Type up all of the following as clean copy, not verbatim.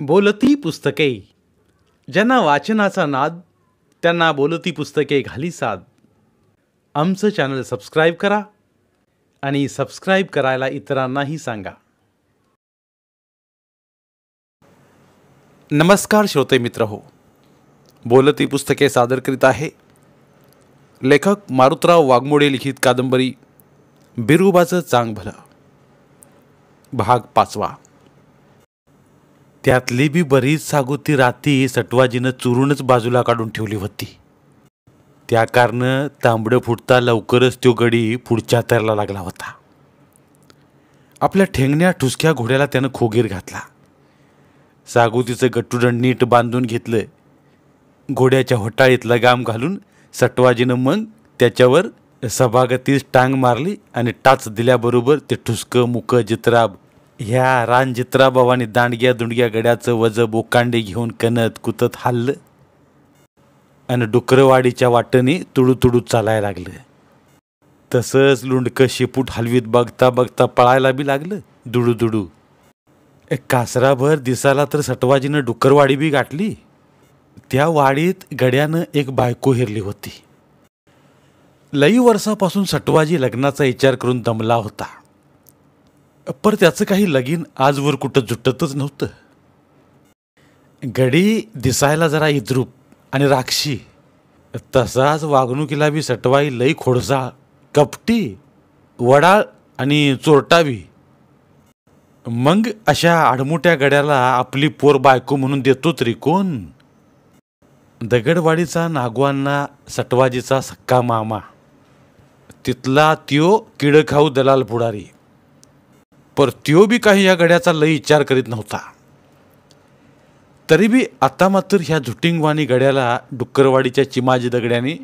बोलती पुस्तके. ज्यांना वाचनाचा नाद त्यांना बोलती पुस्तके घाली साद. आमचं चॅनल सबस्क्राईब करा आणि सबस्क्राईब करायला इतरांनाही सांगा. नमस्कार श्रोते मित्र हो, बोलती पुस्तके सादर करीत आहे लेखक मारुतराव वाघमोडे लिखित कादंबरी बिरोबाचं चांग भलं, भाग 5. त्यातली बी बरीच सागोती राती सटवाजीनं चुरूनच बाजूला काढून ठेवली होती. त्या कारण तांबडं फुटता लवकरच तो गडी पुढच्या तयारला लागला होता. आपल्या ठेंगण्या ठुसक्या घोड्याला त्यानं खोगीर घातला. सागोतीचं गट्टुडण नीट बांधून घेतलं. घोड्याच्या होटाळीत लगाम घालून सटवाजीनं मग त्याच्यावर सभागतीस टांग मारली आणि टाच दिल्याबरोबर ते ठुसकं मुकं जित्राब ह्या रान जित्राबावाने दांडग्या दुंडग्या गड्याचं वज बोकांडे घेऊन कणत कुतत हल्लं आणि डुकरवाडीच्या वाटेने तुडू चालायला लागलं. तसंच लुंडकं शेपूट हलवीत बघता बघता पळायला बी लागलं दुडू. एक कासराभर दिसाला तर सटवाजीनं डुकरवाडी बी गाठली. त्या वाडीत गड्यानं एक बायको हिरली होती. लई वर्षापासून सटवाजी लग्नाचा विचार करून दमला होता, पर त्याचं काही लगीन आजवर कुठं जुटतच नव्हतं. गडी दिसायला जरा इद्रूप आणि राक्षी, तसाच वागणुकीला बी सटवाई लई खोडसा, कपटी, वडाळ आणि चोरटावी. मग अशा आडमुट्या गड्याला आपली पोर बायको म्हणून देतो तरी कोण? दगडवाडीचा नागवांना सटवाजीचा सक्का मामा, तिथला त्यो किडखाऊ दलाल पुढारी, पर त्यो बी काही या गड्याचा लई विचार करीत नव्हता. तरी बी आता मात्र ह्या झुटिंगवाणी गड्याला डुक्करवाडीच्या चिमाजी दगड्याने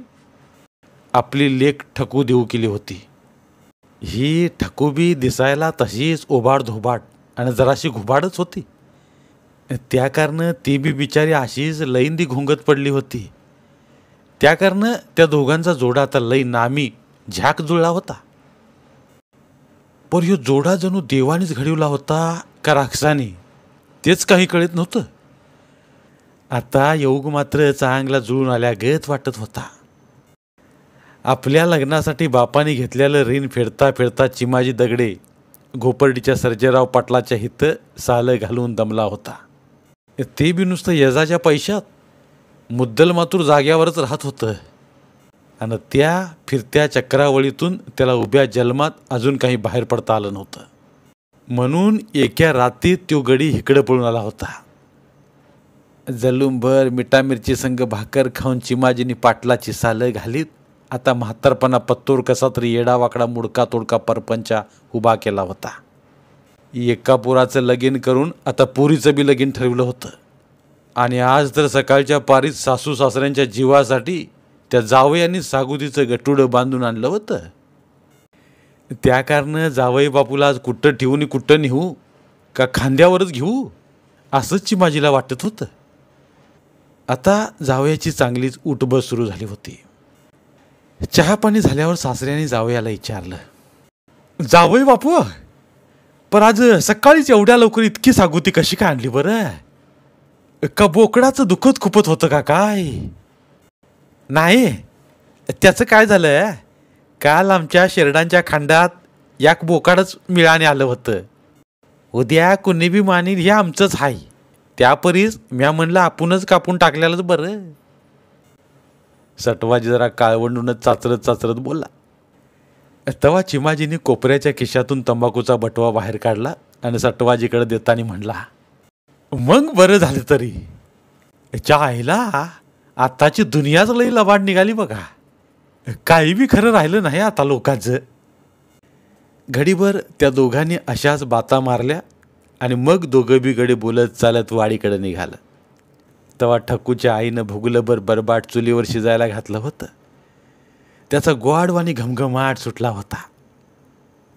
आपली लेक ठकू देऊ केली होती. ही ठकूबी दिसायला तशीच ओबाड धोबाड आणि जराशी घुबाडच होती. त्या कारण ती बी बिचारी अशीच लईंदी घुंगत पडली होती. त्या कारण त्या दोघांचा जोडा आता लई नामी झॅक जुळला होता. पर ह्यो जोडा जणू देवानीच घडवला होता का राक्षसाने, तेच काही कळत नव्हतं. आता योग मात्र चांगला जुळून आल्यागत वाटत होता. आपल्या लग्नासाठी बापाने घेतलेलं ऋण फेडता फेडता चिमाजी दगडे घोपर्डीच्या सर्जेराव पाटलाच्या हित सालं घालून दमला होता. ते बी नुसतं यजाच्या पैशात, मुद्दल मातूर जाग्यावरच राहत होतं. आणि त्या फिरत्या चक्रावळीतून त्याला उभ्या जन्मात अजून काही बाहेर पडता आलं नव्हतं. म्हणून एका रात्रीत तो गडी इकडं पळून आला होता. जलूमभर मिठा मिरची संग भाकर खाऊन चिमाजीनी पाटलाची सालं घालीत आता म्हातारपणा पत्तोर कसा तरी येडावाकडा मुडका तोडका परपंचा उभा केला होता. एका पोराचं लगीन करून आता पोरीचं बी लगीन ठरवलं होतं. आणि आज तर सकाळच्या पारीत सासू सासऱ्यांच्या जीवासाठी त्या जावयांनी सागुतीचं गटुडं बांधून आणलं होतं. त्या कारण जावई बापूला आज कुठं ठेवून कुठं नेऊ का खांद्यावरच घेऊ असंच चिमाजीला वाटत होतं. आता जावयाची चांगलीच उठबस सुरू झाली होती. चहा पाणी झाल्यावर सासऱ्याने जावयाला विचारलं, जावई बापू, पण आज सकाळीच एवढ्या लवकर इतकी सागुती कशी काय आणली बरं? का बोकडाचं दुखत खुपत होतं का काय? नाही, त्याचं काय झालं, काल आमच्या शेरडांच्या खांडात याक बोकाडच मिळाने आलं होतं. उद्या कुणी बी मानील हे आमचंच आहे. त्यापरीस म्या म्हणलं आपणच कापून टाकलेलंच बरं. सटवाजी जरा काळवंडूनच चाचरत बोलला. तेव्हा चिमाजीने कोपऱ्याच्या खिशातून तंबाखूचा बटवा बाहेर काढला आणि सटवाजीकडे देताना म्हणला, मग बरं झालं तरी. च्या आईला आताची दुनियाच लई लबाड निघाली बघा. काही बी खरं राहिलं नाही आता लोकांचं. घडीभर त्या दोघांनी अशाच बाता मारल्या आणि मग दोघं बी गडे बोलत चालत वाडीकडे निघालं. तेव्हा ठकूच्या आईनं भुगलभर बरबाट चुलीवर शिजायला घातलं होतं. त्याचा गोडवानी घमघमाट सुटला होता.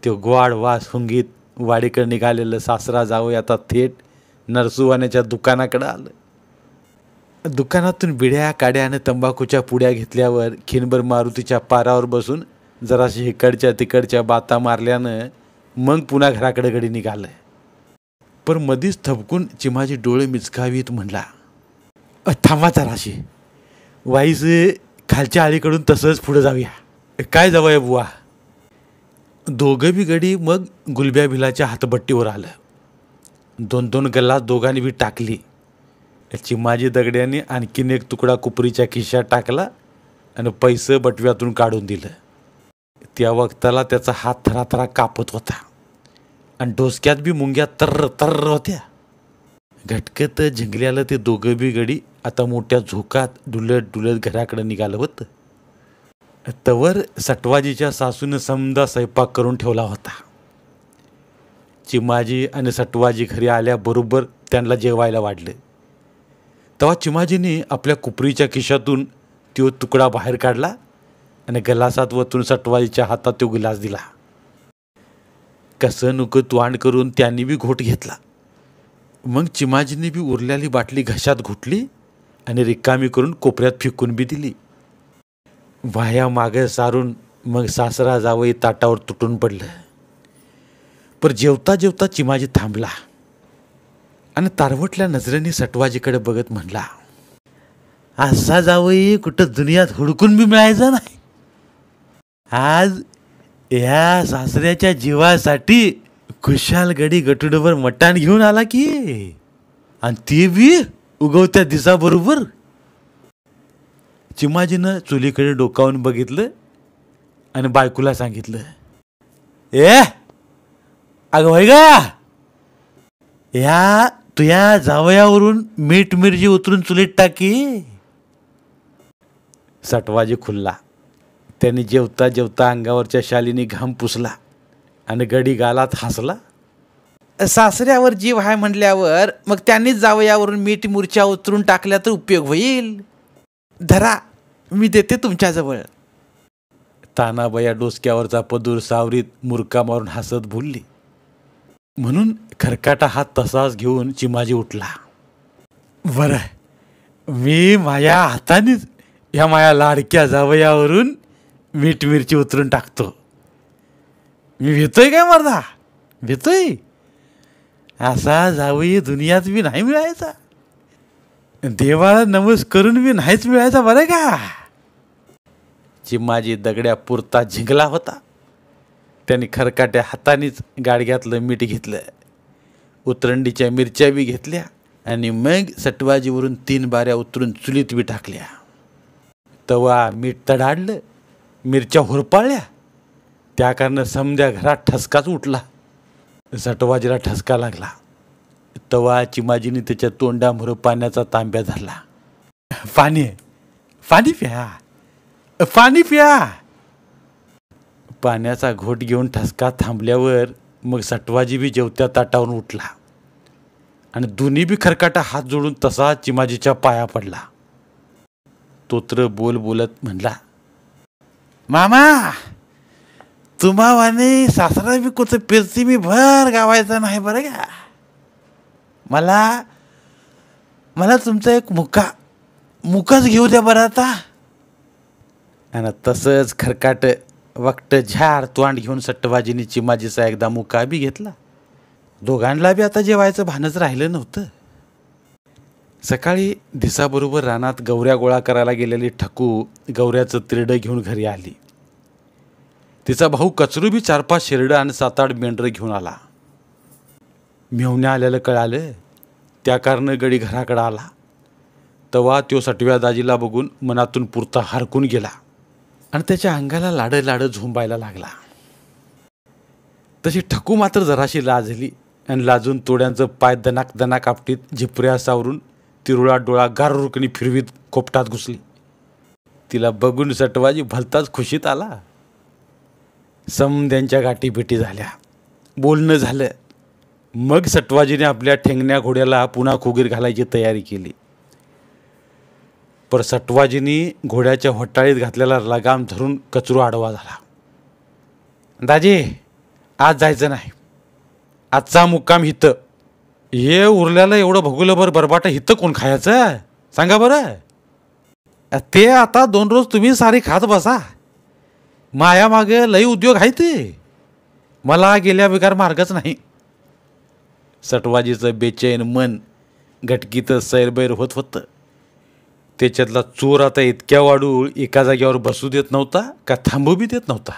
तो गोड वास हुंगीत वाडीकडे निघालेलं सासरा जावई आता थेट नरसुवाण्याच्या दुकानाकडे आलं. दुकानातून बिड्या काड्या आणि तंबाखूच्या पुड्या घेतल्यावर खिनभर मारुतीच्या पारावर बसून जराशी इकडच्या तिकडच्या बाता मारल्यानं मग पुन्हा घराकडे गडी निघालं. पर मधीच थबकून चिमाजी डोळे मिचकावीत म्हणला, थांबा जराशी, वाईस खालच्या आळीकडून तसंच पुढे जाऊया. काय जावया बुवा. दोघं बी गडी मग गुलब्या भिलाच्या हातबट्टीवर आलं. 2-2 गल्ला दोघांनी बी टाकली. चिमाजी दगड्याने आणखीन एक तुकडा कुपरीच्या खिशात टाकला आणि पैसे बटव्यातून काढून दिलं. त्या वक्ताला त्याचा हात थराथरा कापत होता आणि डोसक्यात बी मुंग्या तर्र तर्र होत्या. घटकत झिंगल्याला ते दोघं बी गडी आता मोठ्या झोकात डुलत डुलत घराकडे निघालं होतं. तवर सटवाजीच्या सासूनं समजा स्वयंपाक करून ठेवला होता. चिमाजी आणि सटवाजी घरी आल्याबरोबर त्यांना जेवायला वाढलं. तेव्हा चिमाजीने आपल्या कुपरीच्या खिशातून तो तुकडा बाहेर काढला आणि गलासात वतून सटवाजीच्या हातात तो गिलास दिला. कसं नुकं तोंड करून त्यांनी बी घोट घेतला. मग चिमाजीने बी उरलेली बाटली घशात घुटली आणि रिकामी करून कोपऱ्यात फेकून बी दिली. वाया मागे सारून मग सासरा जावई ताटावर तुटून पडलं. पर जेवता जेवता चिमाजी थांबला आणि तारवटल्या नजरेने सटवाजीकडे बघत म्हणला, असा जावई कुठं दुनियात हुडकून बी मिळायचा नाही. आज या सासऱ्याच्या जीवासाठी खुशाल गडी गटुडवर मटाण घेऊन आला की, आणि ते बी उगवत्या दिसाबरोबर. चिमाजीनं चुलीकडे डोकावून बघितलं आणि बायकोला सांगितलं, अगं होय गा, या तुया जावयावरून मीठ मिरची उतरून चुलीत टाकी. सटवाजी खुल्ला. त्यांनी जेवता जेवता अंगावरच्या शालीने घाम पुसला आणि गडी गालात हसला. सासऱ्यावर जीव आहे म्हणल्यावर मग त्यांनीच जावयावरून मीठ मिरच्या उतरून टाकल्या तर उपयोग होईल. धरा, मी देते तुमच्याजवळ. तानाबाया डोसक्यावरचा पदूर सावरीत मुरका मारून हसत बोलली. म्हणून खरकाटा हात तसाच घेऊन चिमाजी उठला. बरं, मी माझ्या हातानेच ह्या माझ्या लाडक्या जावयावरून मीठ मिरची उतरून टाकतो. मी भेटतोय काय मर्दा, भेटतोय. असा जावई दुनियात बी नाही मिळायचा, देवाला नमस करून बी नाहीच मिळायचा बरं का. चिमाजी दगड्या पुरता झिंगला होता. त्यांनी खरकाट्या हातानेच गाडग्यातलं मीठ घेतलं, उतरंडीच्या मिरच्या बी घेतल्या आणि मग सटवाजीवरून 3 बाऱ्या उतरून चुलीत बी टाकल्या. तवा मीठ तडाडलं, मिरच्या हुरपाळल्या. त्या कारण समद्या घरात ठसकाच उठला. सटवाजीला ठसका लागला. तवा चिमाजीने त्याच्या तोंडामोर पाण्याचा तांब्या धरला. पाणी, पाणी प्या, पाणी प्या. पाण्याचा घोट घेऊन ठसका थांबल्यावर मग सटवाजी बी जेवत्या ताटावरून उठला आणि दोन्ही बी खरकाटा हात जोडून तसा चिमाजीच्या पाया पडला. तोत्र बोल बोलत म्हणला, मामा, तुम्हावाने सासरा बी कुठं पिरती मी भर गावायचा नाही बरं का. मला तुमचा एक मुकाच घेऊ द्या बरं आता. आणि तसंच खरकाट वक्त झाड तोंड घेऊन सट्टबाजीने चिमाजीचा एकदा मुका बी घेतला. दोघांना बी आता जेवायचं भानच राहिलं नव्हतं. सकाळी दिसाबरोबर रानात गौऱ्या गोळा करायला गेलेली ठकू गौऱ्याचं तिरडं घेऊन घरी आली. तिचा भाऊ कचरू बी 4-5 शेरडं आणि 7-8 मेंढरं घेऊन आला. मेहुण्या आल्याला कळालं, त्या कारण गडी घराकडे आला. तेव्हा तो सटव्या दाजीला बघून मनातून पुरता हरकून गेला आणि त्याच्या अंगाला लाडं लाडं झोंबायला लागला. तशी ठकू मात्र जराशी लाजली आणि लाजून तोड्यांचं पाय दनाक दनाक आपटीत झिपऱ्या सावरून तिरुळा डोळा गारुकणी फिरवीत कोपटात घुसली. तिला बघून सटवाजी भलताच खुशीत आला. समद्यांच्या गाठी भेटी झाल्या, बोलणं झालं. मग सटवाजीने आपल्या ठेंगण्या घोड्याला पुन्हा खोगीर घालायची तयारी केली. पर सटवाजीने घोड्याच्या होटाळीत घातलेला लगाम धरून कचरू आडवा झाला. दाजी, आज जायचं नाही, आजचा मुक्काम हितं. हे उरल्याला एवढं भगुलभर बरबाटा हितं कोण खायचं सांगा बरं. ते आता 2 रोज तुम्ही सारी खात बसा. माया मागे लई उद्योग आहे ते, मला गेल्या बिगार मार्गच नाही. सटवाजीचं बेचैन मन गटकीत सैरबैर होत होतं. त्याच्यातला चोर आता इतक्या वाढूळ एका जागेवर बसू देत नव्हता का थांबू बी देत नव्हता.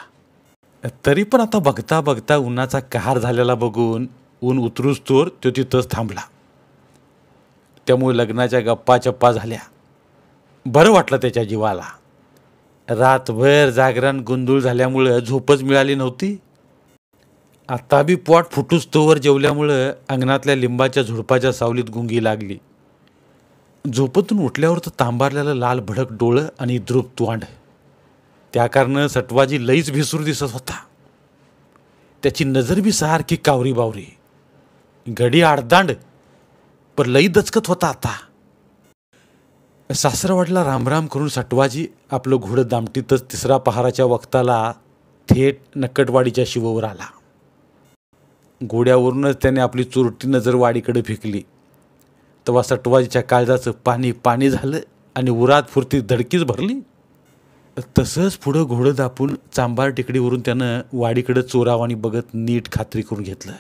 तरी पण आता बघता बघता उन्हाचा कहार झालेला बघून ऊन उतरूच तोर तो तिथंच थांबला. त्यामुळे लग्नाच्या गप्पा चप्पा झाल्या. बरं वाटलं त्याच्या जीवाला. रातभर जागरण गोंधळ झाल्यामुळं झोपच मिळाली नव्हती. आता बी पोट फुटूस तोवर जेवल्यामुळं अंगणातल्या लिंबाच्या झुडपाच्या सावलीत गुंगी लागली. झोपेतून उठल्यावर तर तांबारलेलं लाल भडक डोळं आणि द्रुप तोंड. त्या कारणानं सटवाजी लईच भिसूर दिसत होता. त्याची नजर बी सारखी कावरी बावरी. घडी आडदांड पण लई दचकत होता. आता सासरवाडला रामराम करून सटवाजी आपलं घोडं दामटीतच तिसरा पहाराच्या वक्ताला थेट नक्कटवाडीच्या शिववर आला. घोड्यावरूनच त्याने आपली चोरटी नजर वाडीकडे फेकली. तेव्हा सटवाजीच्या काळजाचं पाणी पाणी झालं आणि उरात फुरती धडकीच भरली. तसंच पुढं घोडं दापून चांबार टेकडीवरून त्यानं वाडीकडे चोरावानी बघत नीट खात्री करून घेतलं.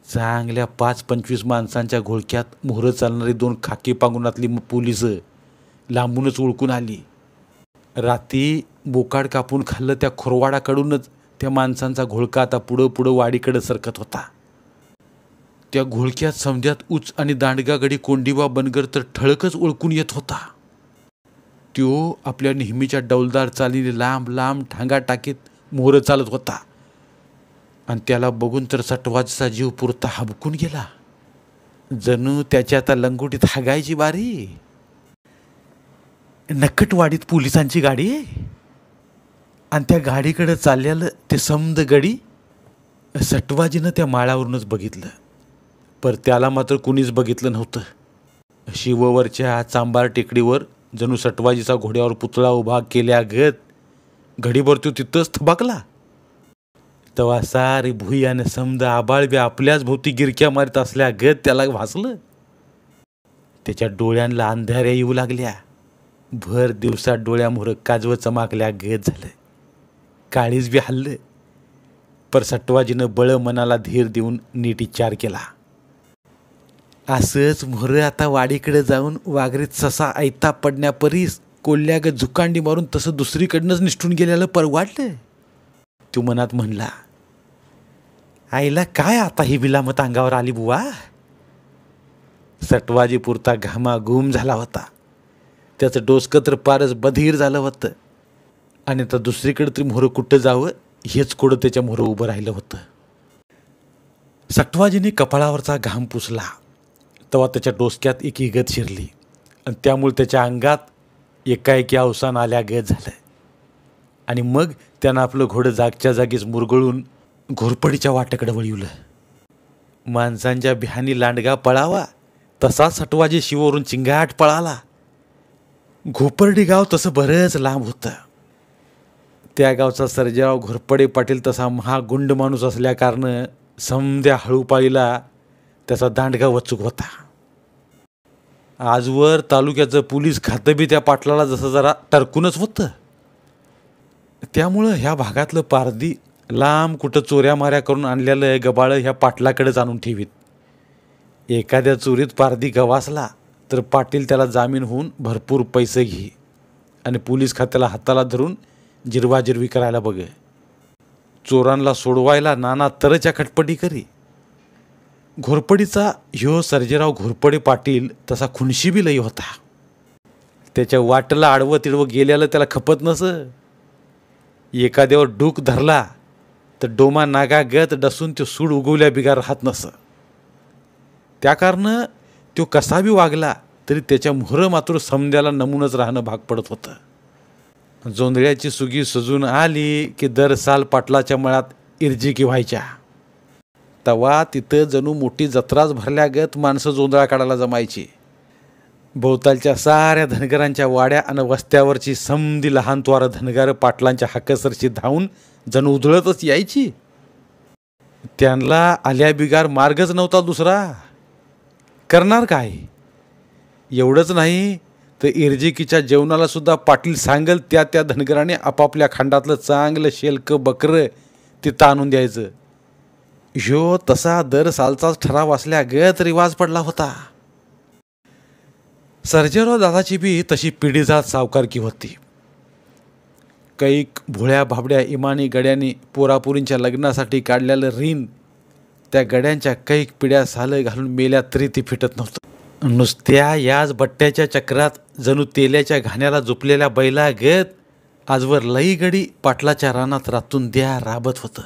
चांगल्या 5-25 माणसांच्या घोळक्यात मोहरं चालणारी 2 खाकी पांगुनातली पोलिसं लांबूनच ओळखून आली. रात्री बोकाड कापून खाल्लं त्या खोरवाडाकडूनच त्या माणसांचा घोळका आता पुढं पुढं वाडीकडे सरकत होता. त्या घोळक्यात समध्यात उच आणि दांडगा गडी कोंडीबा बनगर तर ठळकच ओळखून येत होता. त्यो आपल्या नेहमीच्या डौलदार चालीने लांब लांब ठांगा टाकीत मोहरं चालत होता. आणि त्याला बघून तर सटवाजीचा जीव पुरता हबकून गेला. जणू त्याच्या आता लंगोटीत हागायची बारी. नक्कटवाडीत पोलिसांची गाडी आणि त्या गाडीकडे चाललेलं ते समद गडी. सटवाजीनं त्या माळावरूनच बघितलं, पर त्याला मात्र कुणीच बघितलं नव्हतं. शिववरच्या चांबार टेकडीवर जणू सटवाजीचा घोड्यावर पुतळा उभा केल्यागत घडीभर तो तिथंच थबाकला. तेव्हा सारी भुईयाने समद आबाळ बी आपल्याच भोवती गिरक्या मारीत असल्यागत त्याला भासलं. त्याच्या डोळ्यांना अंधाऱ्या येऊ लागल्या. भर दिवसात डोळ्यामोहर काजवं चमाकल्या गत झालं. काळीज बी हल्लं. पर सटवाजीनं बळ मनाला धीर देऊन नीट विचार केला. असंच मोहरं आता वाडीकडे जाऊन वाघरीत ससा ऐता पडण्यापरीस कोल्ह्यागत झुकांडी मारून तसं दुसरीकडनंच निष्ठून गेल्याला परवाडलं. तू मनात म्हणला, आईला काय आता ही बिलामत अंगावर आली बुवा. सटवाजी पुरता घामाघूम झाला होता. त्याचं डोसकं तर पारच बधीर झालं होतं. आणि आता दुसरीकडे तरी मोहरं कुठं जावं हेच कोडं त्याच्या मोहरं उभं राहिलं होतं. सटवाजीने कपाळावरचा घाम पुसला. तेव्हा त्याच्या डोसक्यात एक हिगत शिरली आणि त्यामुळे त्याच्या अंगात एकाएकी अवसान आल्यागत झालं. आणि मग त्यानं आपलं घोडं जागच्या जागीच मुरगळून घोरपडीच्या वाटेकडे वळवलं. माणसांच्या बिहानी लांडगा पळावा तसा सटवाजी शिववरून चिंगाट पळाला. घोरपडी गाव तसं बरंच लांब होतं. त्या गावचा सर्जेराव घोरपडे पाटील तसा महागुंड माणूस असल्याकारनं समद्या हळूपाळीला त्याचा दांडगा वचूक होता. आजवर तालुक्याचं पोलीस खातं बी त्या पाटलाला जसं जरा टरकूनच होतं. त्यामुळं ह्या भागातलं पारधी लांब कुठं चोऱ्या माऱ्या करून आणलेलं गबाळं ह्या पाटलाकडेच आणून ठेवीत. एखाद्या चोरीत पारधी गवासला तर पाटील त्याला जामीन होऊन भरपूर पैसे घे आणि पोलीस खात्याला हाताला धरून जिरवाजिरवी करायला बघे. चोरांना सोडवायला नाना तरच्या खटपटी करी. घोरपडीचा ह्यो सर्जेराव घोरपडे पाटील तसा खुनशी बी लई होता. त्याच्या वाटला आडवं तिडवं गेल्याला त्याला खपत नसं. एखाद्यावर डूक धरला तर डोमा नागागत डसून तो सूड उगवल्या बिगार राहत नसं. त्या कारणानं तो कसा बी वागला तरी त्याच्या मोहरं मात्र समद्याला नमूनच राहणं भाग पडत होतं. जोंधळ्याची सुगी सजून आली की दर साल पाटलाच्या मळ्यात इर्जिकी व्हायच्या. तवा तिथं जणू मोठी जत्राच भरल्यागत माणसं जोंधळा काढायला जमायची. भोवतालच्या साऱ्या धनगरांच्या वाड्या आणि वस्त्यावरची समधी लहान त्वारं धनगारं पाटलांच्या हाकसरशी धावून जणू उधळतच यायची. त्यांना आल्या बिगार मार्गच नव्हता दुसरा. करणार काय. एवढंच नाही तर इर्जिकीच्या जेवणाला सुद्धा पाटील सांगल त्या धनगराने आपापल्या खांडातलं चांगलं शेलकं बकरं तिथं आणून द्यायचं. ह्यो तसा दर सालचाच ठराव असल्यागत रिवाज पडला होता. सर्जेराव दादाची बी तशी पिढीजात सावकारकी होती. कैक भोळ्या भाबड्या इमानी गड्यांनी पोरापुरींच्या लग्नासाठी काढलेलं ऋण त्या गड्यांच्या कैक पिढ्या सालं घालून मेल्या तरी ती फिटत नव्हतं. नुसत्या याच बट्ट्याच्या चक्रात जणू तेल्याच्या घाण्याला झोपलेल्या बैलागत आजवर लई गडी पाटलाच्या रानात रातून द्या राबत होतं.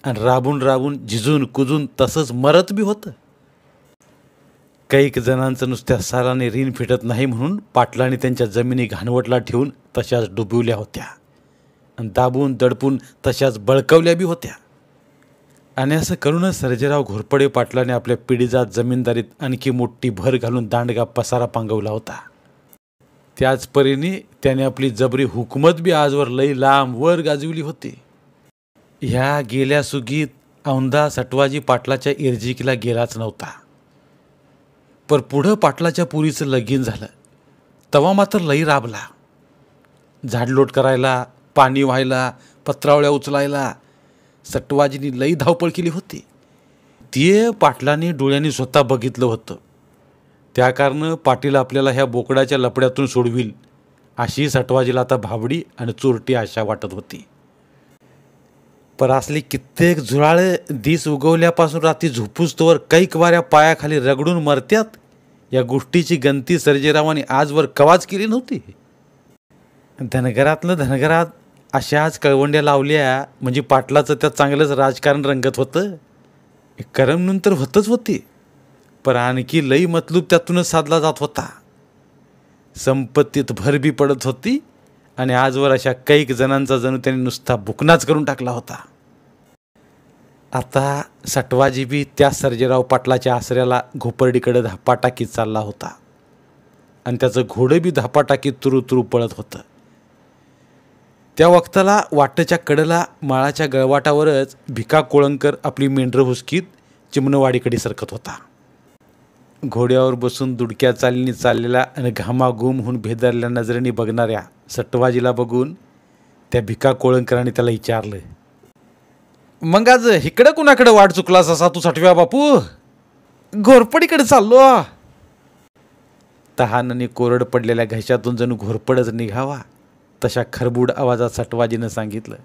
आणि राबून राबून झिजून कुजून तसंच मरत बी होतं. कैक जणांचं नुसत्या सालाने ऋण फिटत नाही म्हणून पाटलांनी त्यांच्या जमिनी घाणवटला ठेवून तशाच डुबविल्या होत्या आणि दाबून दडपून तशाच बळकवल्या बी होत्या. आणि असं करूनच सर्जेराव घोरपडे पाटलाने आपल्या पिढीजात जमीनदारीत आणखी मोठी भर घालून दांडगा पसारा पांगवला होता. त्याच परीने त्याने आपली जबरी हुकूमत बी आजवर लई लांब वर गाजविली होती. ह्या गेल्या सुगीत औंधा सटवाजी पाटलाच्या इर्जिकीला गेलाच नव्हता. पर पुढं पाटलाच्या पुरीचं लगीन झालं तेव्हा मात्र लई राबला. झाडलोट करायला, पाणी व्हायला, पत्रावळ्या उचलायला सटवाजींनी लई धावपळ केली होती. ते पाटलांनी डोळ्यांनी स्वतः बघितलं होतं. त्या कारण पाटील आपल्याला ह्या बोकडाच्या लपड्यातून सोडविल अशी सटवाजीला आता भाबडी आणि चोरटी आशा वाटत होती. पर असली कित्येक झुराळे दिस उगवल्यापासून रात्री झोपूस्तोवर कैक वाऱ्या पायाखाली रगडून मरत्यात या गोष्टीची गंती सर्जेरावांनी आजवर कवाच केली नव्हती. धनगरातलं धनगरात अशाच कळवंड्या लावल्या म्हणजे पाटलाचं त्यात चांगलंच राजकारण रंगत होतं. करमणूक तर होतच होती, पर आणखी लई मतलूब त्यातूनच साधला जात होता. संपत्तीत भर बी पडत होती आणि आजवर अशा कैक जणांचा जणू त्यांनी नुसता बुकनाच करून टाकला होता. आता सटवाजी बी त्या सर्जेराव पाटलाच्या आसऱ्याला घोपरडीकडे धापा टाकीत चालला होता आणि त्याचं घोडं बी धापा टाकीत तुरू तुरू पळत होतं. त्या वक्ताला वाटेच्या कडेला माळाच्या गळवाटावरच भिका कोळंकर आपली मेंढरं हुसकीत चिमणवाडीकडे सरकत होता. घोड्यावर बसून दुडक्या चालीने चाललेल्या आणि घामाघूम होऊन भेदरल्या नजरेने बघणाऱ्या सटवाजीला बघून त्या भिका कोळंकरांनी त्याला विचारलं, मग आज इकडं कुणाकडे वाट चुकलास असा तू सटव्या बापू? घोरपडीकडे चाललो. तहानाने कोरड पडलेल्या घशातून जणू घोरपडच निघावा तशा खरबूड आवाजात सटवाजीनं सांगितलं.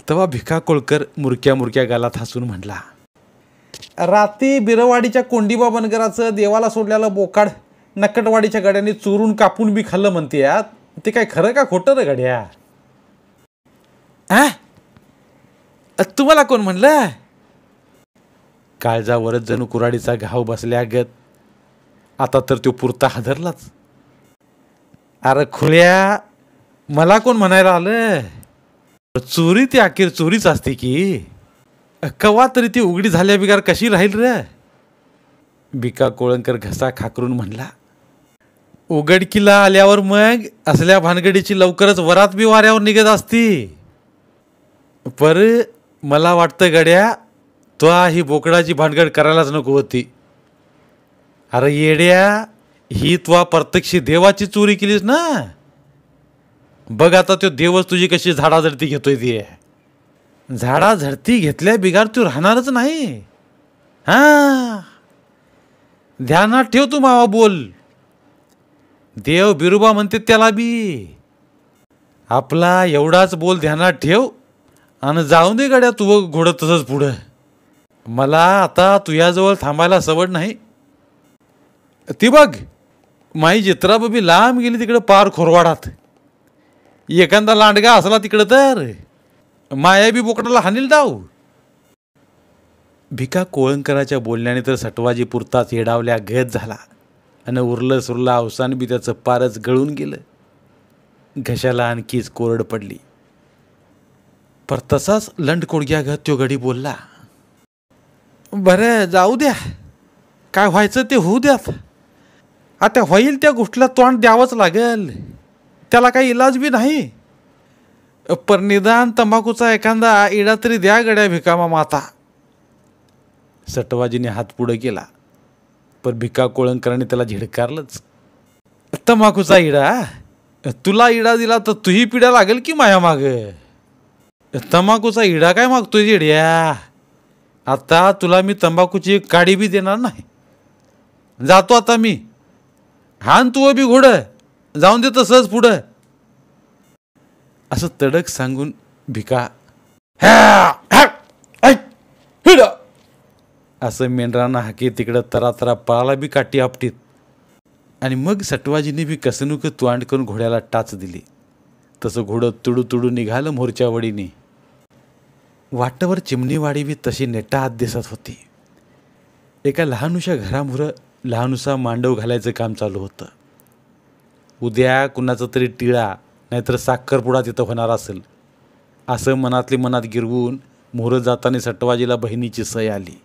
तेव्हा भिका कोळकर मुरक्या मुरक्या गालात हसून म्हणला, रात्री बिरवाडीच्या कोंडीबा बनगराचं देवाला सोडलेलं बोकाड नकटवाडीच्या गड्यांनी चोरून कापून बी खाल्लं म्हणते. ते काय खरं का खोटं रे गड्या? तुम्हाला कोण म्हणलं? काळजावरच जणू कुऱ्हाडीचा घाव बसल्यागत आता तर तो पुरता हादरलाच. अरे खुळ्या, मला कोण म्हणायला आलं? चोरी ती अखेर चोरीच असते की. कवा तरी ती उघडी झाल्या बिगार कशी राहील रे? भिका कोळंकर घसा खाकरून म्हणला, उघडकीला आल्यावर मग असल्या भानगडीची लवकरच वरात बी वाऱ्यावर निघत असती. पर मला वाटतं गड्या तो ही बोकडाची भानगड करायलाच नको होती. अरे येड्या, ही तू प्रत्यक्ष देवाची चोरी केलीस ना. बघ आता तो देवच तुझी कशी झाडाझडती घेतोय. ती झाडाझडती घेतल्या बिगार तू राहणारच नाही. ध्यानात ठेव तू मावा बोल. देव बिरुबा म्हणते त्याला बी. आपला एवढाच बोल ध्यानात ठेव आणि जाऊन दे गड्या तू घोडं तसंच पुढं. मला आता तुझ्याजवळ थांबायला सवड नाही. ती बघ माई जित्राबाबी लांब गेली तिकडं पार खोरवाडात. एखादा लांडगा असला तिकडं तर माया बी बोकडाला हानील डाव. भिका कोळंकराच्या बोलण्याने तर सटवाजी पुरताच येडावल्या गत झाला आणि उरलं सुरलं अवसान बी त्याचं पारच गळून गेलं. घशाला आणखीच कोरड पडली. पर तसाच लंडकोडग्या गत तो गडी बोलला, बरं जाऊ द्या, काय व्हायचं ते होऊ द्यात. आता होईल त्या गोष्टीला तोंड द्यावंच लागेल. त्याला काही इलाज बी नाही. पर निदान तंबाखूचा एखादा इडा तरी द्या गड्या भिकामा माता. सटवाजीने हात पुढे केला, पर भिका कोळंकरांनी त्याला झिडकारलंच. तंबाखूचा इडा? तुला इडा दिला तर तुही पिढ्या लागेल की माया माग. तंबाखूचा इडा काय मागतोय जेड्या? आता तुला मी तंबाखूची एक काडी बी देणार नाही. जातो आता मी. हान तू बी घोडं, जाऊन दे तसंच पुढं. असं तडक सांगून भिका असं मेंढरांना हाके तिकडं तरातरा पळाला बी काठी आपटीत. आणि मग सटवाजीने बी कसनुक तोंड करून घोड्याला टाच दिली. तसं घोडं तुडू तुडू निघालं मोरच्या वडीने. वाटेवर चिमणीवाडी बी तशी नेटा आत दिसत होती. एका लहानुशा घरामुळं लहानुसा मांडव घालायचं काम चालू होतं. उद्या कुणाचं तरी टिळा नाहीतर साखरपुडा तिथं होणार असेल असं मनातली मनात गिरवून मोहरं जाताना सटवाजीला बहिणीची सय आली.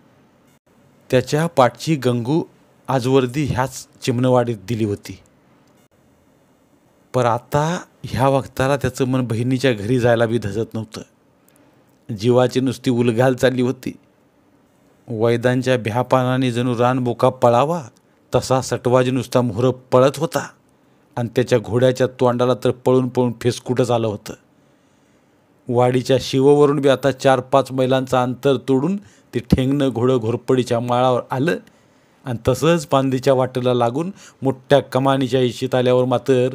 त्याच्या पाठची गंगू आजवर्दी ह्याच चिमणवाडीत दिली होती. पर आता ह्या वक्ताला त्याचं मन बहिणीच्या घरी जायला बी धजत नव्हतं. जीवाची नुसती उलघाल चालली होती. वैदांच्या भ्यापानाने जणू रानबोका पळावा तसा सटवाजी नुसता मोहरं पळत होता. आणि त्याच्या घोड्याच्या तोंडाला तर पळून पळून फेसकुटच आलं होतं. वाडीच्या शिववरून बी आता 4-5 मैलांचं अंतर तोडून ते ठेंगणं घोडं घोरपडीच्या माळावर आलं. आणि तसंच पांदीच्या वाटेला लागून मोठ्या कमानीच्या इशीत आल्यावर मात्र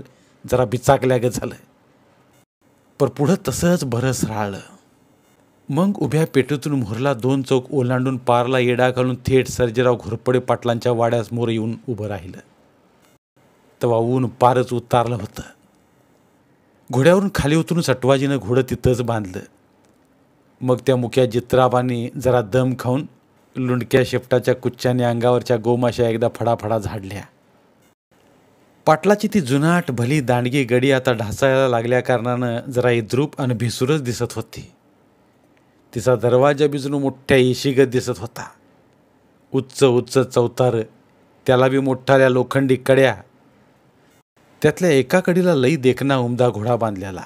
जरा बिचाकल्यागत झालं. पर पुढं तसंच बरंच राहिलं. मग उभ्या पेटेतून मोहरला 2 चौक ओलांडून पारला येडा घालून थेट सर्जेराव घोरपडे पाटलांच्या वाड्यासमोर येऊन उभं राहिलं. तेव्हा ऊन पारच उतारलं होतं. घोड्यावरून खाली उतरून सटवाजीनं घोडं तिथंच बांधलं. मग त्या मुक्या जित्राबाने जरा दम खाऊन लुंडक्या शेपटाच्या कुच्च्याने अंगावरच्या गोमाशा एकदा फडाफडा झाडल्या. पाटलाची ती जुनाट भली दांडगी गडी आता ढासायला लागल्या कारणानं जरा इद्रूप आणि भिसूरच दिसत होती. तिचा दरवाजा बिजून मोठ्या येशीगत दिसत होता. उच्च उच्च चौतार, त्याला बी मोठाल्या लोखंडी कड्या. त्यातल्या एका कडीला लई देखना उमदा घोडा बांधलेला.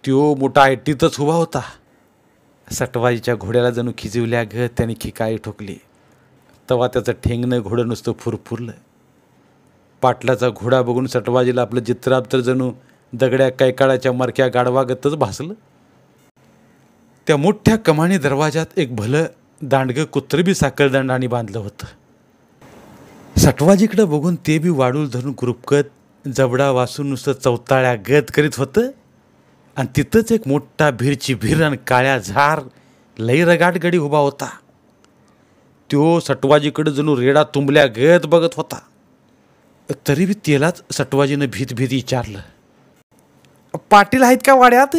त्यो मोठा ऐटीतच उभा होता. सटवाजीच्या घोड्याला जणू खिजवल्या ग त्याने खिकाळी ठोकली. तेव्हा त्याचं ठेंगणं घोडं नुसतं फुरफुरलं. पाटलाचा घोडा बघून सटवाजीला आपलं जित्राब तर जणू दगड्या कैकाळाच्या मरक्या गाढवागतच भासलं. त्या मोठ्या कमानी दरवाजात एक भलं दांडगं कुत्रं बी साखरदंडाने बांधलं होतं. सटवाजीकडं बघून ते बी वाडूल धरून गुरुपकत जबडा वासून नुसतं चौताळ्या गत करीत होतं. आणि तिथंच एक मोठा भिरची भिर आणि काळ्या झार लई रगाट गडी उभा होता. त्यो सटवाजीकडं जणू रेडा तुंबल्या गत बघत होता. तरी बी त्यालाच सटवाजीनं भीत भीत विचारलं, पाटील आहेत का वाड्यात?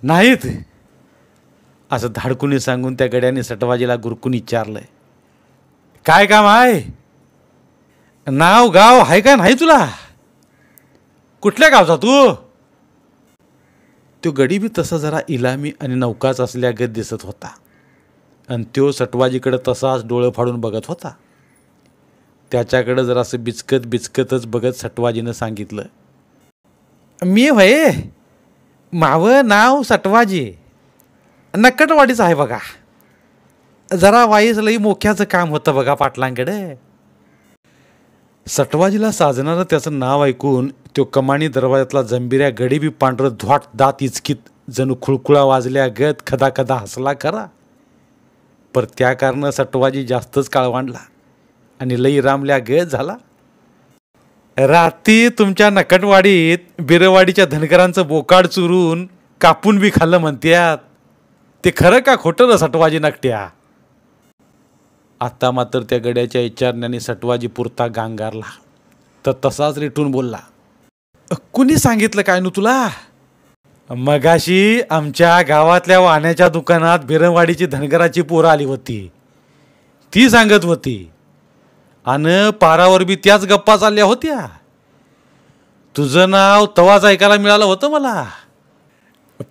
नाहीत असं धाडकुनी सांगून त्या गड्याने सटवाजीला गुरकून विचारलंय. काय काम आहे? नाव गाव आहे का नाही तुला? कुठल्या गावचा तू? तो गडी बी तसा जरा इलामी आणि नौकाच असल्यागत दिसत होता. आणि त्यो सटवाजीकडं तसाच डोळं फाडून बघत होता. त्याच्याकडं जरासं बिचकत बिचकतच बघत सटवाजीनं सांगितलं, मी होय, मावं नाव सटवाजी, नक्कटवाडीच आहे बघा. जरा वाईस लई मोक्याचं काम होतं बघा पाटलांकडे. सटवाजीला साजणारं त्याचं नाव ऐकून तो कमानी दरवाजातला जंबिऱ्या गडी बी पांढरं ध्वाट दात इचकीत जणू खुळखुळा वाजल्या गत खदा खदा हसला खरा. पर त्या कारण सटवाजी जास्तच काळवांडला आणि लई रामल्या गत झाला. रात्री तुमच्या नकटवाडीत बिरवाडीच्या धनगरांचं बोकाड चुरून कापून बी खाल्लं म्हणत्यात, ते खरं का खोटं? सटवाजी नकट्या. आता मात्र त्या गड्याच्या विचारण्याने सटवाजी पुरता गांगारला. तर तसाच रेटून बोलला, कुणी सांगितलं काय नु तुला? मगाशी आमच्या गावातल्या वाण्याच्या दुकानात बिरवाडीची धनगराची पोरं आली होती, ती सांगत होती. आणि पारावर बी त्याच गप्पा चालल्या होत्या. तुझं नाव तवाच ऐकायला मिळालं होतं मला.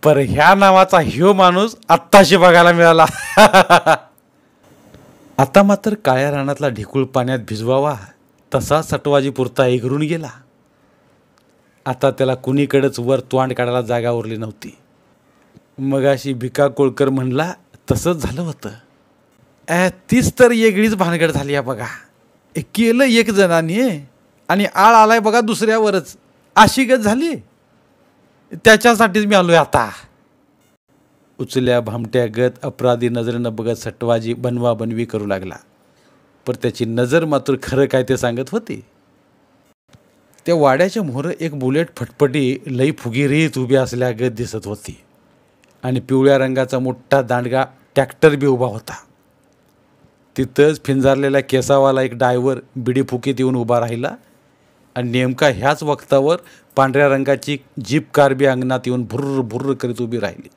पर ह्या नावाचा ह्यो माणूस आत्ताशी बघायला मिळाला. आता मात्र काळ्या रानातला ढिकूळ पाण्यात भिजवावा तसा सटवाजी पुरता एगरून गेला. आता त्याला कुणीकडेच वर तोंड काढायला जागा उरली नव्हती. मगाशी भिका कोळकर म्हणला तसंच झालं होतं. तीच तर वेगळीच भानगड झाली आहे बघा. केलं एक जणांनी आणि आळ आलाय बघा दुसऱ्यावरच, अशी गत झाली. त्याच्यासाठीच मी आलोय आता. उचल्या भामट्या गत अपराधी नजरेनं बघत सटवाजी बनवाबनवी करू लागला. पण त्याची नजर मात्र खरं काय ते सांगत होती. त्या वाड्याच्या मोहर एक बुलेट फटफटी लई फुगीरीत उभी असल्यागत दिसत होती आणि पिवळ्या रंगाचा मोठा दांडगा ट्रॅक्टर बी उभा होता. तिथंच फिंजारलेला केसावाला एक ड्रायव्हर बिडी फुकीत येऊन उभा राहिला आणि नेमका ह्याच वक्तावर पांढऱ्या रंगाची जीप कार बी अंगणात येऊन भुर्र भुर्र करीत उभी राहिली.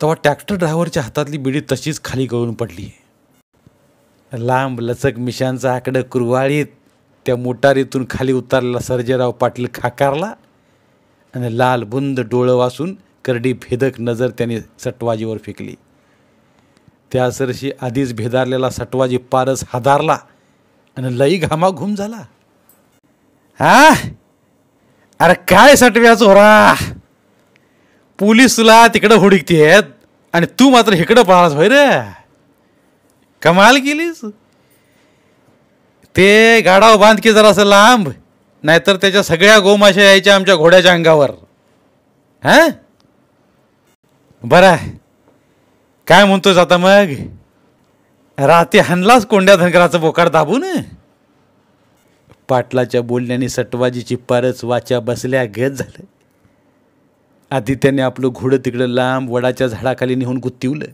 तेव्हा ट्रॅक्टर ड्रायव्हरच्या हातातली बिडी तशीच खाली गळून पडली. लांब लचक मिशांचा आकडं कुरवाळीत त्या मोटारीतून खाली उतरलेला सर्जेराव पाटील खाकारला आणि लाल बुंद डोळं वासून करडी भेदक नजर त्याने सटवाजीवर फेकली. त्या सरशी आधीच भेदारलेला सटवाजी पारस हादारला आणि लई घामाघूम झाला. हा अरे काय सटव्या चोरा, पोलीस तुला तिकडं हुडकतेत आणि तू मात्र इकडं पळालास होय रे. कमाल केलीस. ते गाडाव बांध की जरासं लांब, नाहीतर त्याच्या सगळ्या गोमाशा यायच्या आमच्या घोड्याच्या अंगावर. हा बरं काय म्हणतोस आता मग? राती हाणलास कोंड्या धनगराचं बोकाड दाबून. पाटलाच्या बोलण्याने सटवाजीची पारच वाचा बसल्या गत झालं. आधी त्याने आपलं घोडं तिकडं लांब वडाच्या झाडाखाली नेऊन गुत्तिवलं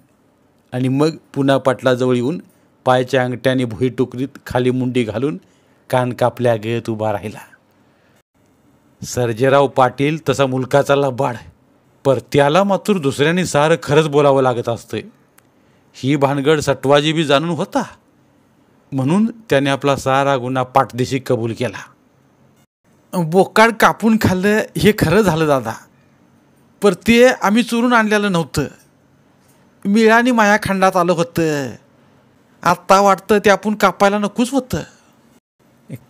आणि मग पुन्हा पाटलाजवळ येऊन पायाच्या अंगठ्याने भुई टोकरीत खाली मुंडी घालून कान कापल्या गत उभा राहिला. सर्जेराव पाटील तसा मुलकाचा लबाड, पर त्याला मात्र दुसऱ्यांनी सारं खरंच बोलावं लागत असतं. ही भानगड सटवाजी बी जाणून होता, म्हणून त्याने आपला सारा गुन्हा पाठदेशी कबूल केला. बोकाड कापून खाल्लं हे खरं झालं दादा, पर ते आम्ही चोरून आणलेलं नव्हतं. मिळानी माया खंडात आलं होतं. आत्ता वाटतं ते आपण कापायला नकोच होतं.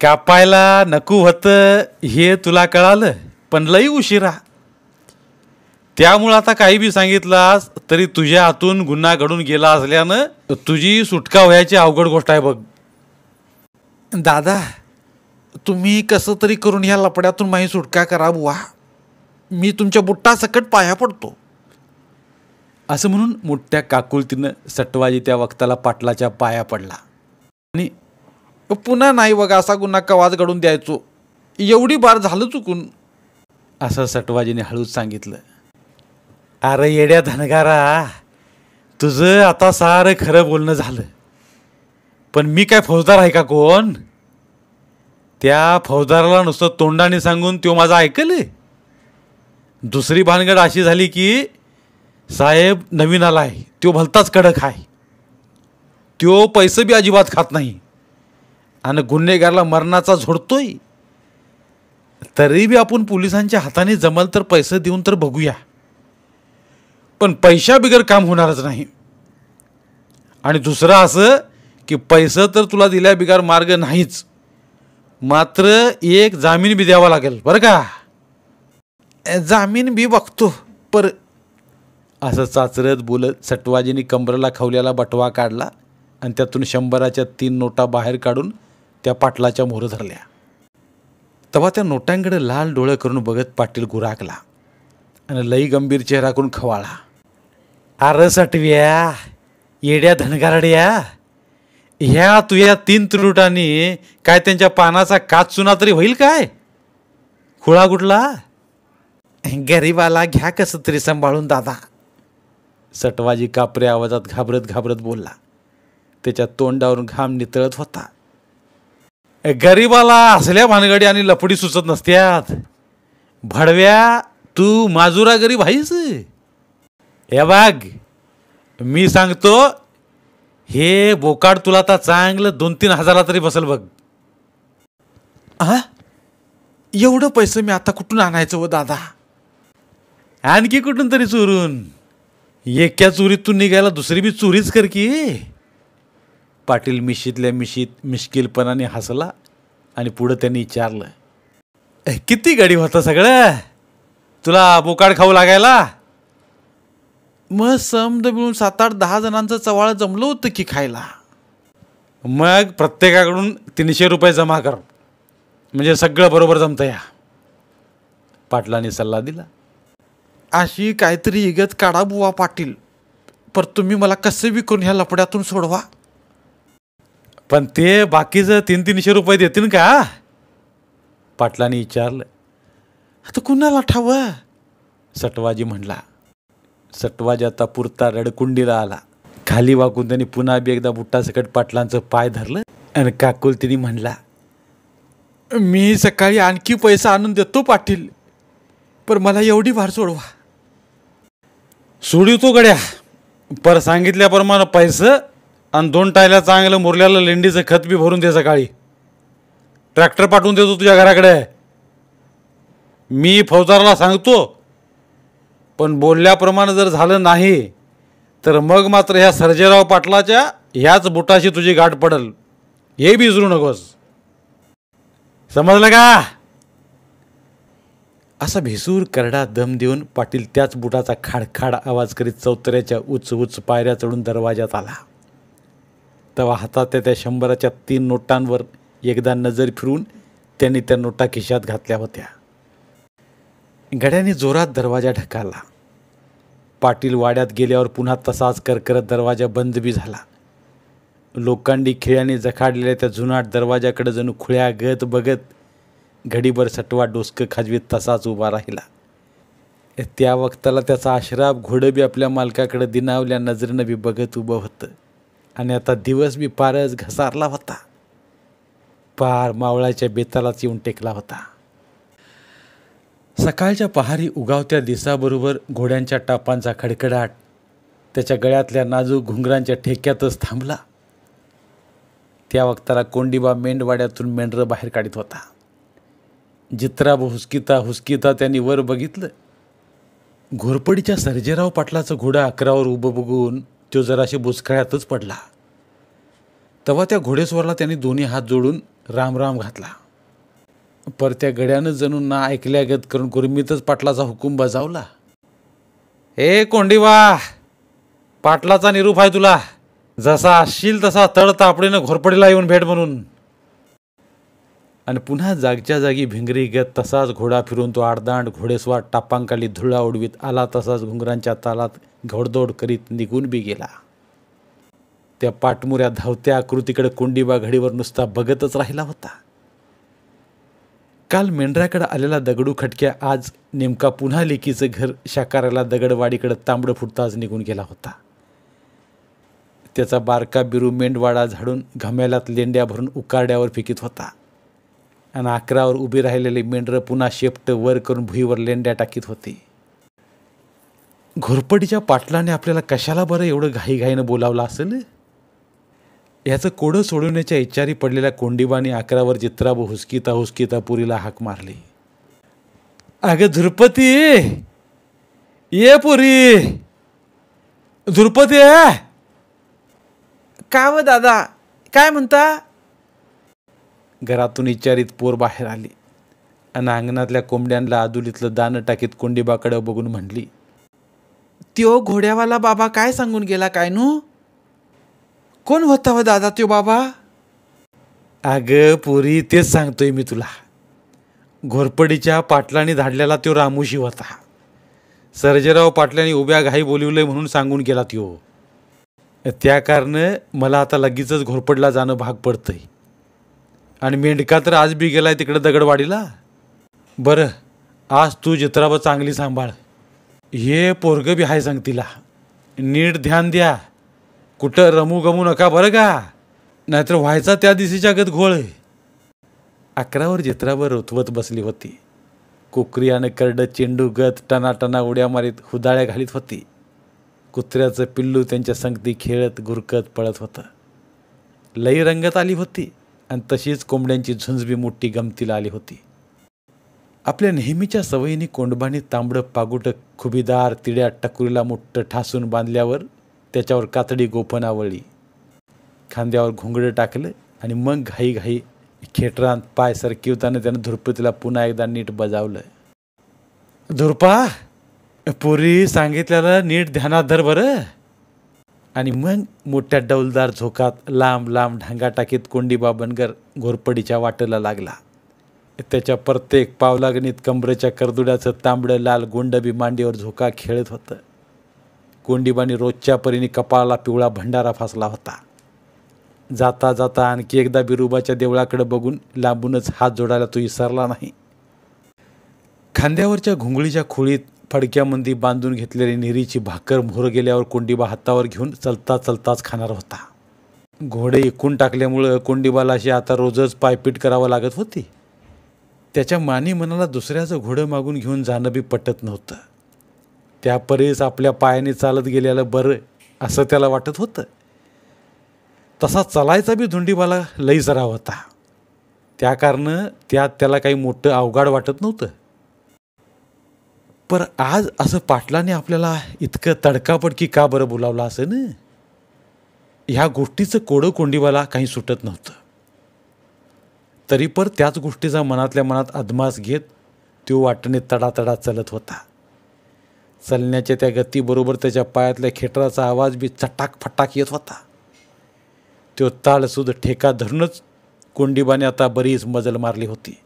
कापायला नको होतं हे तुला कळालं, पण लई उशिरा. त्यामुळं आता काही बी सांगितलास तरी तुझ्या हातून गुन्हा घडून गेला असल्यानं तुझी सुटका व्हायची अवघड गोष्ट आहे बघ. दादा तुम्ही कसं तरी करून ह्या लपड्यातून माझी सुटका करा बुवा. मी तुमच्या बुट्टासकट पाया पडतो. असं म्हणून मोठ्या काकुलतीनं सटवाजी त्या वक्ताला पाटलाच्या पाया पडला आणि पुन्हा नाही बघा असा गुन्हा कवाच घडून द्यायचो, एवढी बार झालं चुकून, असं सटवाजीने हळूच सांगितलं. अरे येड्या धनगारा, तुझं आता सारं खरं बोलणं झालं, पण मी काय फौजदार आहे का कोण? त्या फौजदाराला नुसतं तोंडाने सांगून तो माझा ऐकल. दुसरी भानगड अशी झाली की साहेब नवीन आला आहे, तो भलताच कडक आहे. तो पैसे बी अजिबात खात नाही आणि गुन्हेगारला मरणाचा झोडतोय. तरी बी आपण पोलिसांच्या हाताने जमल तर पैसे देऊन तर बघूया, पण पैशा बिगर काम होणारच नाही. आणि दुसरं असं की पैसे तर तुला दिल्या बिगर मार्ग नाहीच, मात्र एक जामीन बी द्यावा लागेल बरं का. जामीन बी बघतो पर, असं चाचरत बोलत सटवाजीने कंबरला खवल्याला बटवा काढला आणि त्यातून 100च्या 3 नोटा बाहेर काढून त्या पाटलाच्या मोहर धरल्या. तेव्हा त्या नोटांकडे लाल डोळे करून बघत पाटील गुराकला आणि लई गंभीर चेहरा करून खवाळा. अरे सटव्या येड्या धनगारड्या, ह्या तुझ्या 3 त्रुटांनी काय त्यांच्या पानाचा काच चुना तरी होईल काय? खुळा कुठला? गरीबाला घ्या कसं तरी सांभाळून दादा, सटवाजी कापऱ्या आवाजात घाबरत घाबरत बोलला. त्याच्या तोंडावरून घाम नितळत होता. गरीबाला असल्या भानगडी आणि लपडी सुचत नसत्यात. भडव्या तू माजुरा गरीब आहेस. हे बघ मी सांगतो, हे बोकाड तुला आता चांगलं 2-3 हजारा तरी बसल बघ. एवढं पैसे मी आता कुठून आणायचं व दादा? आणखी कुठून तरी चोरून. एका चोरीतून निघायला दुसरी बी चोरीच कर की. पाटील मिशीतल्या मिशीत मिश्किलपणाने हसला आणि पुढं त्यांनी विचारलं, किती गाडी होतं सगळं तुला बोकाड खाऊ लागायला? मग समद मिळून 7-8-10 जणांचं चवाळ जमलं होतं की खायला. मग प्रत्येकाकडून 300 रुपये जमा कर, म्हणजे सगळं बरोबर जमतं या, पाटलाने सल्ला दिला. अशी काहीतरी इगत काढा बुवा पाटील, पर तुम्ही मला कसे विकून ह्या लपड्यातून सोडवा. पण ते बाकीचं 300-300 देतील का? पाटलांनी विचारलं. आता कुणाला ठावं, सटवाजी म्हणला. सटवाजी आता पुरता रडकुंडीला आला. खाली वाकून त्यांनी पुन्हा बी एकदा बुट्टासकट पाटलांचं पाय धरलं आणि काकुलतीने म्हणला, मी सकाळी आणखी पैसा आणून देतो पाटील, पर मला एवढी भार सोडवा. सोडितो गड्या, पर सांगितल्याप्रमाणे पैसे आणि 2 टायला चांगलं मुरल्याला लेंडीचं खत बी भरून दे. सकाळी ट्रॅक्टर पाठवून देतो तुझ्या घराकडे. मी फौजदाराला सांगतो, पण बोलल्याप्रमाणे जर झालं नाही तर मग मात्र ह्या सर्जेराव पाटलाच्या ह्याच बुटाशी तुझी गाठ पडल, हे बी विसरू नकोस. समजलं का? असा भेसूर करडा दम देऊन पाटील त्याच बुटाचा खाडखाड आवाज करीत चौतऱ्याच्या उच्च उच्च पायऱ्या चढून दरवाजात आला. तेव्हा हातात त्या 100च्या 3 नोटांवर एकदा नजर फिरून त्यांनी त्या नोटा खिशात घातल्या होत्या. गड्याने जोरात दरवाजा ढकलला. पाटील वाड्यात गेल्यावर पुन्हा तसाच करकरत दरवाजा बंद बी झाला. लोखंडी खिळ्याने जखाडलेल्या त्या जुनाट दरवाजाकडे जणू खुळ्या गत बघत घडीभर सटवा डोसकं खाजवीत तसाच उभा राहिला. त्या वक्ताला त्याचा आश्राप घोडं बी आपल्या मालकाकडे दिनावल्या नजरेनं बी बघत उभं होतं. आणि आता दिवस बी पारच घसारला होता, पार मावळाच्या बेतालाच येऊन टेकला होता. सकाळच्या पहारी उगावत्या दिसाबरोबर घोड्यांच्या टापांचा खडखडाट त्याच्या गळ्यातल्या नाजूक घुंगरांच्या ठेक्यातच थांबला. त्या वक्ताला कोंडीबा मेंढवाड्यातून मेंढरं बाहेर काढीत होता. जित्राब हुसकिता हुसकिता त्यांनी वर बघितलं. घोरपडीच्या सर्जेराव पाटलाचं घोडं अकरावर उभं बघून तो जराशी बुचकळ्यातच पडला. तेव्हा त्या घोडेस्वरला त्यांनी दोन्ही हात जोडून रामराम घातला. पर त्या गड्यानं जणू ना ऐकल्यागत करून गुरमीतच पाटलाचा हुकूम बजावला. हे कोंडीबा, पाटलाचा निरूप आहे तुला. जसा असशील तसा तळ तापडीनं घोरपडीला येऊन भेट म्हणून. आणि पुन्हा जागच्या जागी भिंगरी गत तसाच घोडा फिरून तो आडदांड घोडेस्वार टापांखाली धुळा उडवीत आला तसाच घुंगरांच्या तालात घोडदौड करीत निघून बी गेला. त्या पाटमुऱ्या धावत्या आकृतीकडे कोंडीबा घडीवर नुसता बघतच राहिला होता. काल मेंढराकडे आलेला दगडू खटक्या आज नेमका पुन्हा लेकीचं घर शाकाराला दगडवाडीकडे तांबडं फुटताच निघून गेला होता. त्याचा बारका बिरू मेंढवाडा झाडून घम्यालात लेंड्या भरून उकारड्यावर फेकीत होता. आणि 11वर उभी राहिलेली मेंढरं पुन्हा शेपट वर करून भुईवर लेंड्या टाकीत होती. घोरपडीच्या पाटलाने आपल्याला कशाला बरं एवढं घाईघाईनं बोलावलं असेल? याचं कोडं सोडवण्याच्या इचारी पडलेल्या कोंडीबाने 11वर जित्राब हुसकिता हुसकिता पुरीला हाक मारली. अगं धुरपती, ये पुरी, धुरपती. का व दादा, काय म्हणता? घरातून इचारीत पोर बाहेर आली आणि अंगणातल्या कोंबड्यांना आदुलीतलं दाणं टाकीत कोंडीबाकडे बघून म्हणली, त्यो घोड्यावाला बाबा काय सांगून गेला काय नू? कोण होता व दादा त्यो बाबा? अगं पुरी, तेच सांगतोय मी तुला. घोरपडीच्या पाटलाने धाडलेला त्यो रामूशी होता. सर्जेराव पाटलांनी उभ्या घाई बोलिवलंय म्हणून सांगून गेला त्यो. त्या कारणे मला आता लगेचच घोरपडला जाणं भाग पडतंय. आणि मेंढका तर आज बी गेलाय तिकडे दगडवाडीला. बरं, आज तू जित्राब चांगली सांभाळ. हे पोरग बी हाय सांग तिला. नीट ध्यान द्या, कुठं रमू गमू नका बरं का, नाहीतर व्हायचा त्या दिवशीच्या गत घोळ. 11वर जित्राब रोतवत बसली होती. कोकरियानं करडं चेंडूगत टनाटना उड्या मारीत हुदाळ्या घालीत होती. कुत्र्याचं पिल्लू त्यांच्या संगती खेळत गुरकत पळत होतं. लई रंगत आली होती आणि तशीच कोंबड्यांची झुंजबी मोठी गमतीला आली होती. आपल्या नेहमीच्या सवयीने कोंडबानी तांबडं पागुटं खुबीदार तिड्या टकुरीला मोठं ठासून बांधल्यावर त्याच्यावर कातडी गोफण आवळली. खांद्यावर घोंगडं टाकलं आणि मग घाई खेटरांत पाय सरकिवताना त्यानं धुरपतीला पुन्हा एकदा नीट बजावलं. धुरपा, पुरी सांगितल्याला नीट ध्यानात धर बरं. आणि मग मोठ्या डौलदार झोकात लांब लांब ढांगा टाकीत कोंडीबा बनगर घोरपडीच्या वाटेला लागला. त्याच्या प्रत्येक पावलागणित कमरेच्या करदुड्याचं तांबडं लाल गोंडबी मांडीवर झोका खेळत होतं. कोंडीबाने रोजच्या परीने कपाळाला पिवळा भंडारा फासला होता. जाता जाता आणखी एकदा बिरोबाच्या देवळाकडे बघून लांबूनच हात जोडायला तो विसरला नाही. खांद्यावरच्या घुंगळीच्या खोळीत फडक्यामंदी बांधून घेतलेली निरीची भाकर मोहर गेल्यावर कोंडीबा हातावर घेऊन चलता चलताच खाणार होता. घोडे एकूण टाकल्यामुळं कोंडीबाला अशी आता रोजच पायपीट करावं लागत होती. त्याच्या मानी मनाला दुसऱ्याचं घोडं मागून घेऊन जाणं बी पटत नव्हतं. त्या परीस आपल्या पायाने चालत गेल्याला बरं असं त्याला वाटत होतं. तसा चालायचा बी धुंडीबाला लई सराव होता. त्या कारणानं त्यात त्याला काही मोठं अवघड वाटत नव्हतं. पर आज असं पाटलाने आपल्याला इतकं तडकापडकी का बरं बोलावलं असं ना, ह्या गोष्टीचं कोडं कोंडीबाला काही सुटत नव्हतं. तरी पर त्याच गोष्टीचा मनातल्या मनात अदमास घेत तो वाटेने तडातडा चलत होता. चलण्याच्या त्या गतीबरोबर त्याच्या पायातल्या खेटराचा आवाज बी चटाक फटाक येत होता. तो ताळसुद्धा ठेका धरूनच कोंडीबाने आता बरीच मजल मारली होती.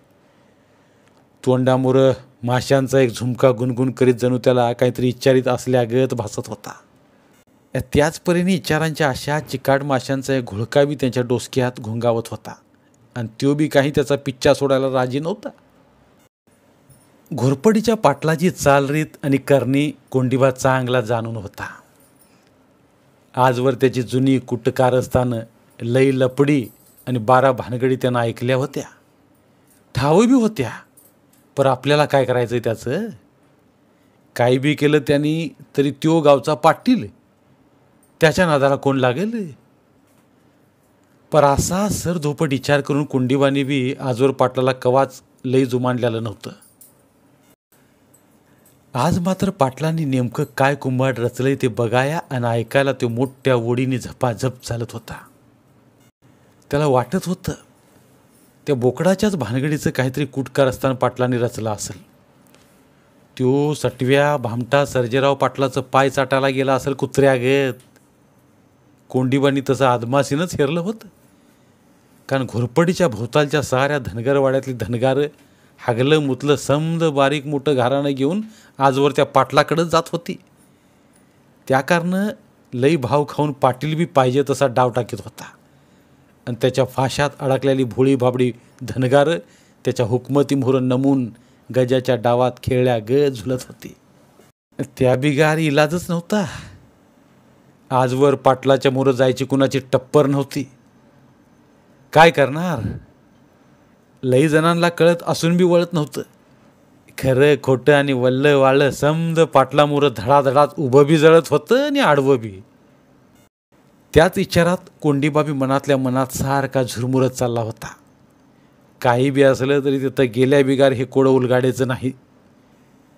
तोंडामुरं माशांचा एक झुमका गुणगुण करीत जणू त्याला काहीतरी इच्चारित असल्यागत भासत होता. त्याच परीने इचारांच्या अशा चिकाट माशांचा एक घोळका बी त्यांच्या डोसक्यात घोंगावत होता आणि तो बी काही त्याचा पिच्चा सोडायला राजी नव्हता. घोरपडीच्या पाटलाची चालरीत आणि करणी कोंडीबा चांगला जाणून होता. आजवर त्याची जुनी कुटकारस्थानं लई लपडी आणि 12 भानगडी त्यानं ऐकल्या होत्या, ठाव बी होत्या. पर आपल्याला काय करायचं त्याचं? काही बी केलं त्यांनी तरी त्यो गावचा पाटील, त्याच्या नादाला कोण लागेल? पर असा सरधोपट विचार करून कोंडीबाने बी आजवर पाटलाला कवाच लई जुमानलेलं नव्हतं. आज मात्र पाटलांनी नेमकं काय कुंभाड रचलंय ते बघाया आणि ऐकायला तो मोठ्या ओढीने झपाझप चालत होता. त्याला वाटत होतं त्या बोकडाच्याच भानगडीचं काहीतरी कुटकार असताना पाटलांनी रचला असेल. त्यो सटव्या भामटा सर्जेराव पाटलाचं पाय चाटायला गेला असेल कुत्र्यागत. कोंडीबानी तसं आदमासीनच हेरलं होतं. कारण घोरपडीच्या भोवतालच्या साऱ्या धनगरवाड्यातली धनगारं हागलं मुतलं समद बारीक मोठं घराणं घेऊन आजवर त्या पाटलाकडंच जात होती. त्या कारणानं लई भाव खाऊन पाटील बी पाहिजे तसा डाव टाकीत होता आणि त्याच्या फाशात अडकलेली भोळी भाबडी धनगारं त्याच्या हुकमती मोहर नमून गजाच्या डावात खेळल्या झुलत होती. त्या बिगार इलाजच नव्हता. आजवर पाटलाच्या मोहर जायची कुणाची टप्पर नव्हती. काय करणार? लई जणांना कळत असून बी वळत नव्हतं. खरं खोटं आणि वल्लं वाळलं समद पाटलामोरं धडाधडात उभं बी जळत होतं आणि आडवं बी. त्याच विचारात कोंडीबाबी मनातल्या मनात सारखा झुरमुरत चालला होता. काही बी असलं तरी तिथं गेल्या बिगार हे कोडं उलगाडायचं नाही.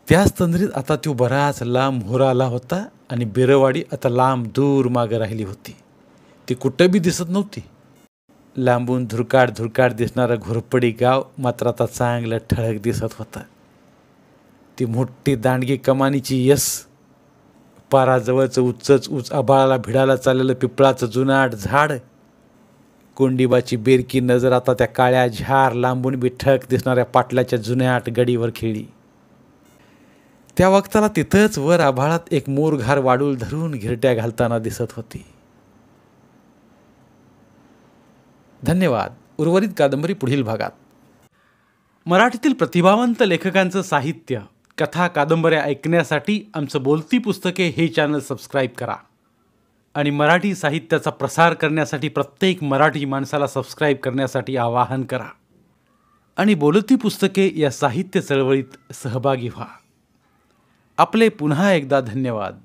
त्याच तंद्रीत आता तो बराच लांब मोहर आला होता आणि बिरवाडी आता लांब दूर मागं राहिली होती. ती कुठं बी दिसत नव्हती. लांबून धुरकाड धुरकाड दिसणारं घोरपडी गाव मात्र आता चांगलं ठळक दिसत होतं. ती मोठी दांडगी कमानीची यस, पाराजवळचं उच्चच उच आबाळाला भिडायला चाललेलं पिपळाचं जुनाट झाड. कोंडीबाची बेरकी नजर आता त्या काळ्या झार लांबून बी ठळक दिसणाऱ्या पाटलाच्या जुन्याट गडीवर खेळली. त्या वक्ताला तिथंच वर आभाळात एक मोरघार वाडूळ धरून घिरट्या घालताना दिसत होती. धन्यवाद. उर्वरित कादंबरी पुढील भागात. मराठीतील प्रतिभावंत लेखकांचं साहित्य, कथा, कादंबऱ्या ऐकण्यासाठी आमचं बोलती पुस्तके हे चॅनल सबस्क्राईब करा आणि मराठी साहित्याचा प्रसार करण्यासाठी प्रत्येक मराठी माणसाला सबस्क्राईब करण्यासाठी आवाहन करा आणि बोलती पुस्तके या साहित्य चळवळीत सहभागी व्हा. आपले पुन्हा एकदा धन्यवाद.